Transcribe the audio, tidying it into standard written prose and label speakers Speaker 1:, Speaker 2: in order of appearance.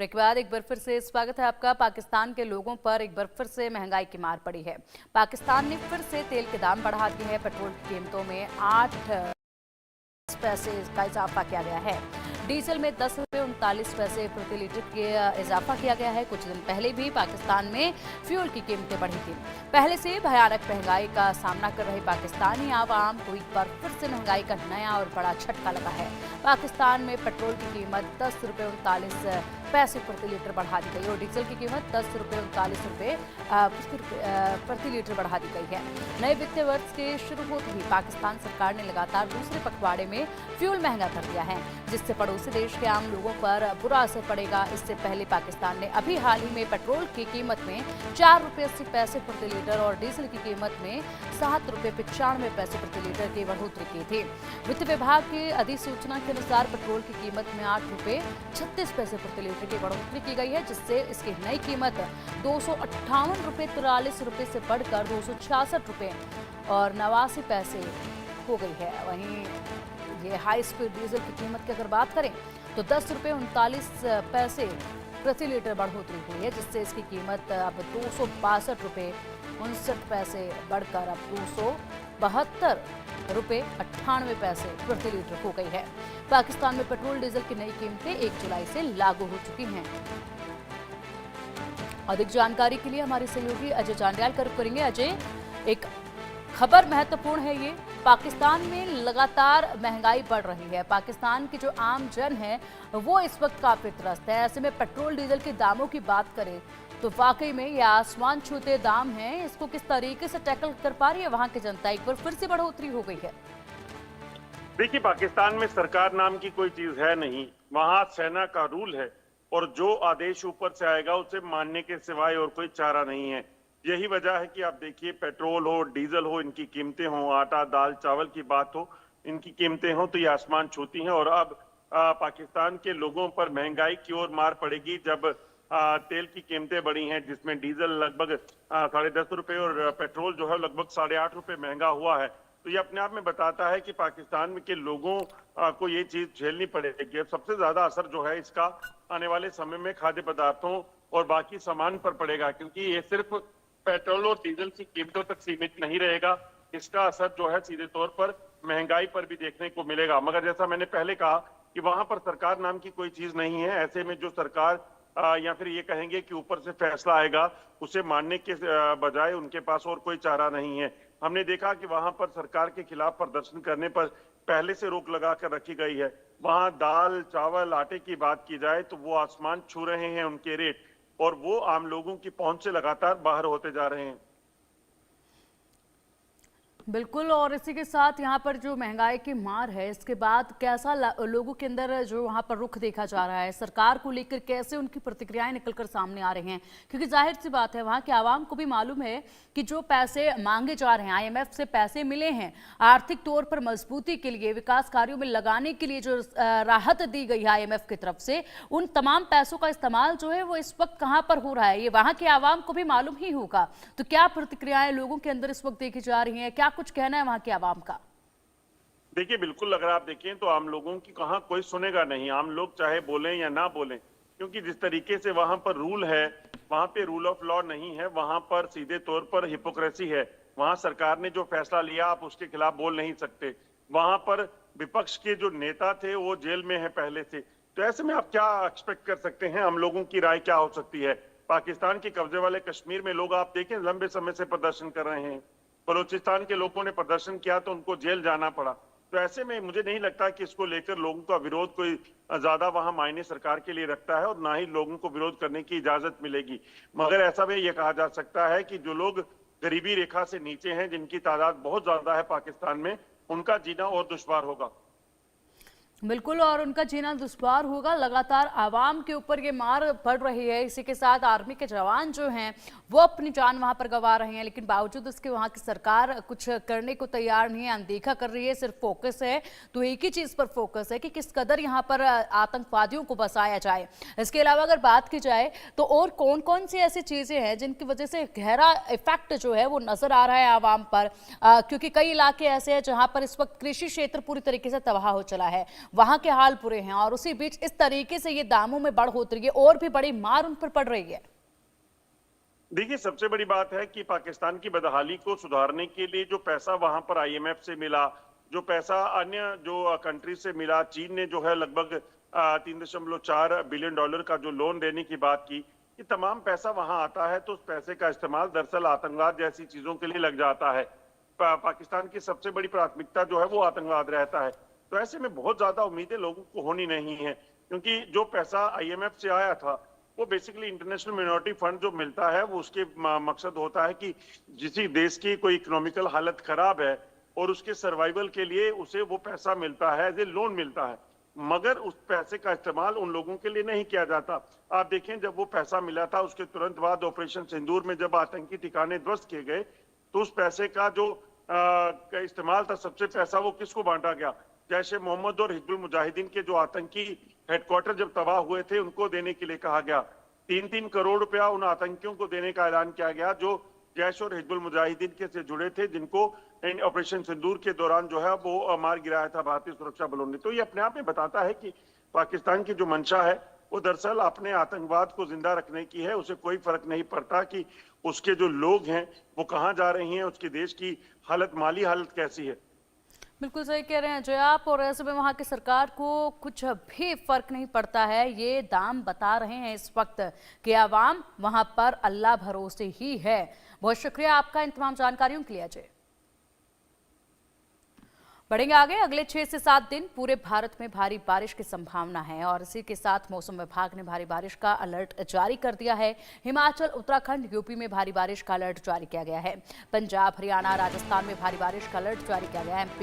Speaker 1: Break के बाद एक बार फिर से स्वागत है आपका। पाकिस्तान के लोगों पर एक बार फिर से महंगाई की मार पड़ी है। पाकिस्तान ने फिर से तेल के दाम बढ़ा दिए हैं। पेट्रोल की कीमतों में 8 पैसे का इजाफा किया गया है। डीजल में 10 रुपये 39 पैसे प्रति लीटर के इजाफा किया गया है। कुछ दिन पहले भी पाकिस्तान में फ्यूल की कीमतें बढ़ी थी। पहले से भयानक महंगाई का सामना कर रहे पाकिस्तानी आवाम को एक बार फिर से महंगाई का नया और बड़ा झटका लगा है। पाकिस्तान में पेट्रोल की कीमत 10 रुपये 39 पैसे प्रति लीटर बढ़ा दी गई और डीजल की कीमत 10 रुपये 39 रुपये प्रति लीटर बढ़ा दी गई है। नए वित्तीय वर्ष के शुरू होते ही पाकिस्तान सरकार ने लगातार दूसरे पखवाड़े में फ्यूल महंगा कर दिया है, जिससे पड़ोसी देश के आम लोगों पर बुरा असर पड़ेगा। इससे पहले पाकिस्तान ने अभी हाल ही में पेट्रोल की कीमत में 4 रुपये 80 पैसे प्रति लीटर और डीजल की कीमत में 7 रुपये 95 पैसे प्रति लीटर की बढ़ोतरी की थी। वित्त विभाग की अधिसूचना के अनुसार पेट्रोल की कीमत में 8 रुपये 36 पैसे प्रति लीटर की बढ़ोतरी की गई है, जिससे इसकी नई कीमत 258 रुपये 43 रुपये से बढ़कर 266 रुपये और 89 पैसे हो गई है। वहीं ये हाई स्पीड डीजल की कीमत की अगर बात करें तो 10 रुपये 39 पैसे प्रति लीटर बढ़ोतरी हुई है, जिससे इसकी कीमत अब 262 रुपये 59 पैसे बढ़कर अब 272 रुपये 98 पैसे प्रति लीटर हो गई है। पाकिस्तान में पेट्रोल डीजल की नई कीमतें 1 जुलाई से लागू हो चुकी हैं। अधिक जानकारी के लिए हमारे सहयोगी अजय चांडियाल करेंगे। अजय, एक खबर महत्वपूर्ण है ये, पाकिस्तान में लगातार महंगाई बढ़ रही है। पाकिस्तान की जो आम जन है वो इस वक्त काफी त्रस्त है। ऐसे में पेट्रोल डीजल के दामों की बात करें तो वाकई में ये आसमान छूते दाम हैं। इसको किस तरीके से टैकल कर पा रही है वहां की जनता? एक बार फिर से बढ़ोतरी हो गई है।
Speaker 2: देखिए, पाकिस्तान में सरकार नाम की कोई चीज है नहीं, वहां सेना का रूल है और जो आदेश ऊपर से आएगा उसे मानने के सिवाय और कोई चारा नहीं है। यही वजह है कि आप देखिए, पेट्रोल हो डीजल हो, इनकी कीमतें हो, आटा दाल चावल की बात हो, इनकी कीमतें हो तो ये आसमान छूती हैं। और अब पाकिस्तान के लोगों पर महंगाई की ओर मार पड़ेगी जब तेल की कीमतें बढ़ी हैं, जिसमें डीजल लगभग 10.5 रुपए और पेट्रोल जो है लगभग 8.5 रुपए महंगा हुआ है। तो ये अपने आप में बताता है कि पाकिस्तान के लोगों को ये चीज झेलनी पड़ेगी। अब सबसे ज्यादा असर जो है इसका आने वाले समय में खाद्य पदार्थों और बाकी सामान पर पड़ेगा, क्योंकि ये सिर्फ पेट्रोल और डीजल की कीमतों तक सीमित नहीं रहेगा। इसका असर जो है सीधे तौर पर महंगाई पर भी देखने को मिलेगा। मगर जैसा मैंने पहले कहा कि वहां पर सरकार नाम की कोई चीज नहीं है। ऐसे में जो सरकार या फिर ये कहेंगे कि ऊपर से फैसला आएगा, उसे मानने के बजाय उनके पास और कोई चारा नहीं है। हमने देखा कि वहां पर सरकार के खिलाफ प्रदर्शन करने पर पहले से रोक लगा कर रखी गई है। वहां दाल चावल आटे की बात की जाए तो वो आसमान छू रहे हैं उनके रेट, और वो आम लोगों की पहुंच से लगातार बाहर होते जा रहे हैं।
Speaker 1: बिल्कुल, और इसी के साथ यहाँ पर जो महंगाई की मार है इसके बाद कैसा लोगों के अंदर जो वहाँ पर रुख देखा जा रहा है, सरकार को लेकर कैसे उनकी प्रतिक्रियाएं निकलकर सामने आ रही हैं? क्योंकि जाहिर सी बात है वहाँ के आवाम को भी मालूम है कि जो पैसे मांगे जा रहे हैं, IMF से पैसे मिले हैं आर्थिक तौर पर मजबूती के लिए, विकास कार्यों में लगाने के लिए जो राहत दी गई है IMF की तरफ से, उन तमाम पैसों का इस्तेमाल जो है वो इस वक्त कहाँ पर हो रहा है ये वहाँ के आवाम को भी मालूम ही होगा। तो क्या प्रतिक्रियाएं लोगों के अंदर इस वक्त देखी जा रही हैं, क्या कुछ कहना है वहां के आवाम का?
Speaker 2: देखिए, बिल्कुल अगर आप देखें तो आम लोगों की कहां कोई सुनेगा नहीं। आम लोग चाहे बोलें या ना बोलें, क्योंकि जिस तरीके से वहां पर रूल है, वहां पे रूल ऑफ लॉ नहीं है, वहां पर सीधे तौर पर हिपोक्रेसी है। वहां सरकार ने जो फैसला लिया आप उसके खिलाफ बोल नहीं सकते। वहां पर विपक्ष के जो नेता थे वो जेल में है पहले से। तो ऐसे में आप क्या एक्सपेक्ट कर सकते हैं? आम लोगों की राय क्या हो सकती है? पाकिस्तान के कब्जे वाले कश्मीर में लोग आप देखें लंबे समय से प्रदर्शन कर रहे हैं। बलूचिस्तान के लोगों ने प्रदर्शन किया तो उनको जेल जाना पड़ा। तो ऐसे में मुझे नहीं लगता कि इसको लेकर लोगों का विरोध कोई ज्यादा वहां मायने सरकार के लिए रखता है, और ना ही लोगों को विरोध करने की इजाजत मिलेगी। मगर ऐसा भी यह कहा जा सकता है कि जो लोग गरीबी रेखा से नीचे हैं, जिनकी तादाद बहुत ज्यादा है पाकिस्तान में, उनका जीना और दुश्वार होगा।
Speaker 1: बिल्कुल, और उनका जीना दुश्वार होगा। लगातार आवाम के ऊपर ये मार पड़ रही है। इसी के साथ आर्मी के जवान जो हैं वो अपनी जान वहां पर गंवा रहे हैं, लेकिन बावजूद उसके वहां की सरकार कुछ करने को तैयार नहीं है, अनदेखा कर रही है। सिर्फ फोकस है तो एक ही चीज पर फोकस है कि किस कदर यहाँ पर आतंकवादियों को बसाया जाए। इसके अलावा अगर बात की जाए तो और कौन कौन सी ऐसी चीजें हैं जिनकी वजह से गहरा इफेक्ट जो है वो नजर आ रहा है आवाम पर, क्योंकि कई इलाके ऐसे हैं जहां पर इस वक्त कृषि क्षेत्र पूरी तरीके से तबाह हो चला है। वहां के हाल बुरे हैं और उसी बीच इस तरीके से ये दामों में बढ़ोतरी है और भी बड़ी मार उन पर पड़ रही है।
Speaker 2: देखिए, सबसे बड़ी बात है कि पाकिस्तान की बदहाली को सुधारने के लिए जो पैसा वहां पर आईएमएफ से मिला, जो पैसा अन्य जो कंट्री से मिला, चीन ने जो है लगभग 3.4 बिलियन डॉलर का जो लोन देने की बात की, ये तमाम पैसा वहां आता है तो उस पैसे का इस्तेमाल दरअसल आतंकवाद जैसी चीजों के लिए लग जाता है। पाकिस्तान की सबसे बड़ी प्राथमिकता जो है वो आतंकवाद रहता है। तो ऐसे में बहुत ज्यादा उम्मीदें लोगों को होनी नहीं है, क्योंकि जो पैसा आईएमएफ से आया था वो बेसिकली इंटरनेशनल मिनोरिटी फंड जो मिलता है वो उसके मकसद होता है कि किसी देश की कोई इकोनॉमिकल हालत खराब है और उसके सर्वाइवल के लिए उसे वो पैसा मिलता है, एज ए लोन मिलता है, मगर उस पैसे का इस्तेमाल उन लोगों के लिए नहीं किया जाता। आप देखें, जब वो पैसा मिला था उसके तुरंत बाद ऑपरेशन सिंदूर में जब आतंकी ठिकाने ध्वस्त किए गए तो उस पैसे का जो इस्तेमाल था, सबसे पैसा वो किसको बांटा गया? जैश ए मोहम्मद और हिजबुल मुजाहिदीन के जो आतंकी हेडक्वार्टर जब तबाह हुए थे उनको देने के लिए कहा गया। 3-3 करोड़ रुपया उन आतंकियों को देने का ऐलान किया गया जो जैश और हिजबुल मुजाहिदीन के से जुड़े थे, जिनको ऑपरेशन सिंदूर के दौरान जो है वो मार गिराया था भारतीय सुरक्षा बलों ने। तो ये अपने आप में बताता है कि पाकिस्तान की जो मंशा है वो दरअसल अपने आतंकवाद को जिंदा रखने की है। उसे कोई फर्क नहीं पड़ता कि उसके जो लोग हैं वो कहाँ जा रहे हैं, उसके देश की हालत, माली हालत कैसी है।
Speaker 1: बिल्कुल सही कह रहे हैं अजय आप। और ऐसे में वहां की सरकार को कुछ भी फर्क नहीं पड़ता है। ये दाम बता रहे हैं इस वक्त कि आवाम वहां पर अल्लाह भरोसे ही है। बहुत शुक्रिया आपका इन तमाम जानकारियों के लिए अजय। बढ़ेंगे आगे। अगले 6 से 7 दिन पूरे भारत में भारी बारिश की संभावना है और इसी के साथ मौसम विभाग ने भारी बारिश का अलर्ट जारी कर दिया है। हिमाचल, उत्तराखंड, यूपी में भारी बारिश का अलर्ट जारी किया गया है। पंजाब, हरियाणा, राजस्थान में भारी बारिश का अलर्ट जारी किया गया है।